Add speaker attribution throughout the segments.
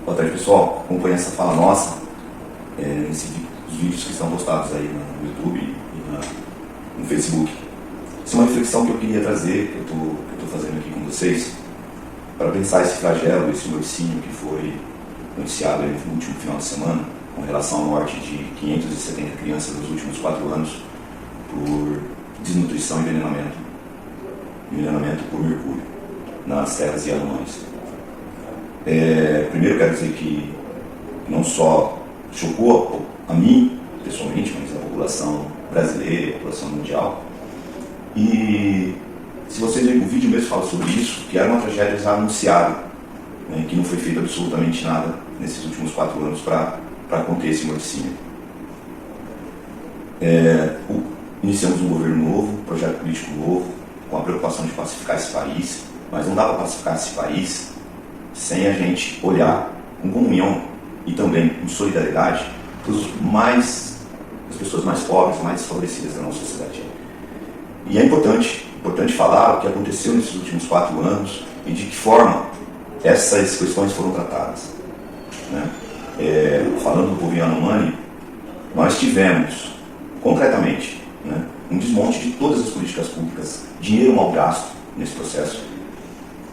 Speaker 1: Boa tarde, pessoal. Acompanhe essa fala nossa nesses vídeos que estão postados aí no YouTube e no Facebook. Isso é uma reflexão que eu queria trazer, que eu estou fazendo aqui com vocês, para pensar esse flagelo, esse morcínio que foi noticiado aí no último final de semana, com relação à morte de 570 crianças nos últimos 4 anos por desnutrição e envenenamento por mercúrio nas terras Yanomãs. Primeiro quero dizer que não só chocou a mim, pessoalmente, mas a população brasileira, a população mundial. E se vocês verem o vídeo mesmo fala sobre isso, que era uma tragédia já anunciada, né, que não foi feito absolutamente nada nesses últimos 4 anos para conter esse morcínio. Iniciamos um governo novo, um projeto político novo, com a preocupação de pacificar esse país, mas não dá para pacificar esse país sem a gente olhar com comunhão e também com solidariedade para as pessoas mais pobres, mais desfavorecidas da nossa sociedade. E é importante falar o que aconteceu nesses últimos 4 anos e de que forma essas questões foram tratadas, né? Falando do povo Yanomami, nós tivemos, concretamente, né, um desmonte de todas as políticas públicas, dinheiro mal gasto nesse processo.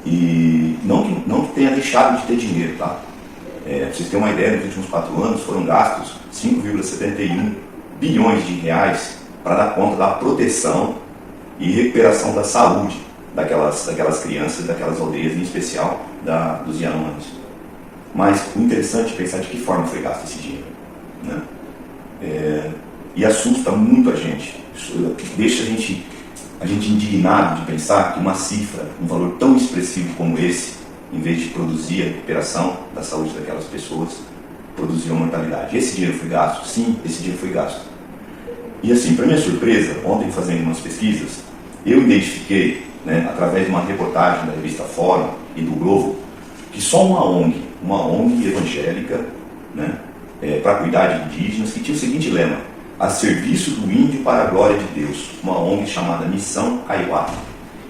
Speaker 1: E não que tenha deixado de ter dinheiro, tá? Para vocês terem uma ideia, nos últimos 4 anos foram gastos 5,71 bilhões de reais para dar conta da proteção e recuperação da saúde daquelas crianças, daquelas aldeias, em especial dos Yanomamis. Mas o interessante é pensar de que forma foi gasto esse dinheiro, né? E assusta muito a gente. Isso deixa a gente indignado de pensar que uma cifra, um valor tão expressivo como esse, em vez de produzir a recuperação da saúde daquelas pessoas, produzir uma mortalidade. Esse dinheiro foi gasto? Sim, esse dinheiro foi gasto. E assim, para minha surpresa, ontem fazendo umas pesquisas, eu identifiquei, né, através de uma reportagem da revista Fórum e do Globo, que só uma ONG evangélica, né, para cuidar de indígenas, que tinha o seguinte lema: a serviço do índio para a glória de Deus, uma ONG chamada Missão Kaiowá.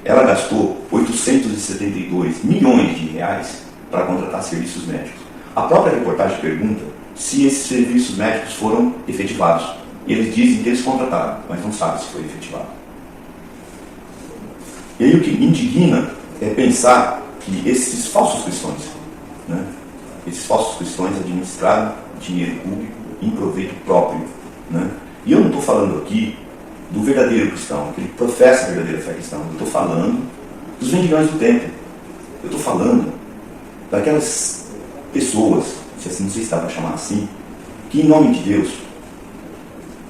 Speaker 1: Ela gastou 872 milhões de reais para contratar serviços médicos. A própria reportagem pergunta se esses serviços médicos foram efetivados. E eles dizem que eles contrataram, mas não sabem se foi efetivado. E aí o que me indigna é pensar que esses falsos cristãos, né, administraram dinheiro público em proveito próprio, né? E eu não estou falando aqui do verdadeiro cristão, que ele professa a verdadeira fé cristã. Eu estou falando dos vendilhões do templo. Eu estou falando daquelas pessoas, não sei se dá para chamar assim, que em nome de Deus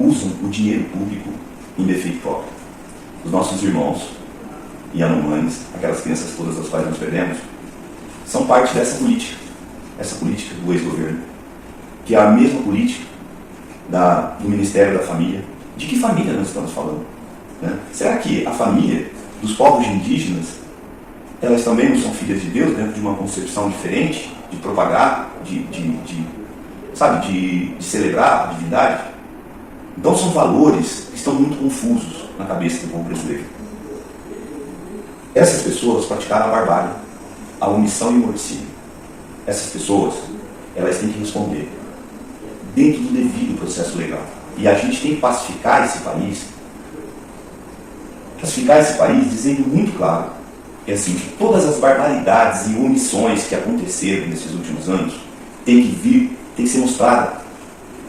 Speaker 1: usam o dinheiro público em defeito próprio. Os nossos irmãos Yanomamis, aquelas crianças todas as quais nós perdemos, são parte dessa política do ex-governo, que é a mesma política do Ministério da Família. De que família nós estamos falando, né? Será que a família dos povos indígenas, elas também não são filhas de Deus, dentro de uma concepção diferente, de propagar, de celebrar a divindade? Então são valores que estão muito confusos na cabeça do povo brasileiro. Essas pessoas praticaram a barbárie, a omissão e o morcínio. Essas pessoas, elas têm que responder dentro do devido processo legal. E a gente tem que pacificar esse país dizendo muito claro que, assim, que todas as barbaridades e omissões que aconteceram nesses últimos anos tem que ser mostrada,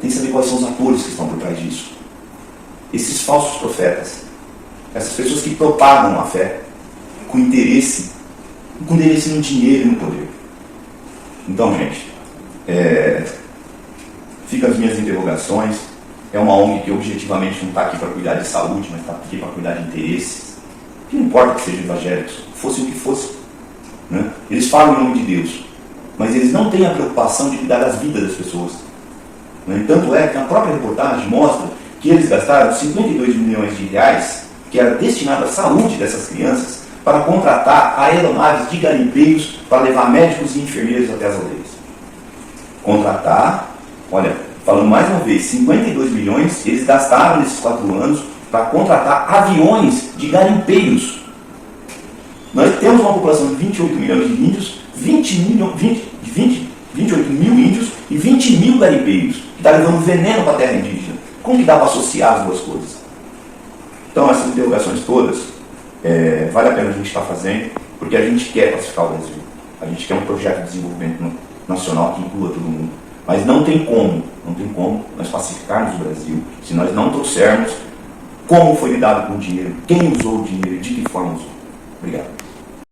Speaker 1: tem que saber quais são os atores que estão por trás disso. Esses falsos profetas, essas pessoas que propagam a fé com interesse no dinheiro e no poder. Então, gente, fica as minhas interrogações. É uma ONG que objetivamente não está aqui para cuidar de saúde, mas está aqui para cuidar de interesses. Que não importa que sejam evangélicos, fosse o que fosse, né? Eles falam em nome de Deus, mas eles não têm a preocupação de cuidar das vidas das pessoas, né? Tanto é que a própria reportagem mostra que eles gastaram 52 milhões de reais, que era destinado à saúde dessas crianças, para contratar aeronaves de garimpeiros para levar médicos e enfermeiros até as aldeias. Contratar, olha, falando mais uma vez, 52 milhões eles gastaram nesses 4 anos para contratar aviões de garimpeiros. Nós temos uma população de 28 milhões de índios, 28 mil índios e 20 mil garimpeiros, que está levando veneno para a terra indígena. Como que dá para associar as duas coisas? Então, essas interrogações todas, vale a pena a gente estar fazendo, porque a gente quer pacificar o Brasil. A gente quer um projeto de desenvolvimento nacional que inclua todo mundo. Mas não tem como nós pacificarmos o Brasil se nós não trouxermos como foi lidado com o dinheiro, quem usou o dinheiro e de que forma usou. Obrigado.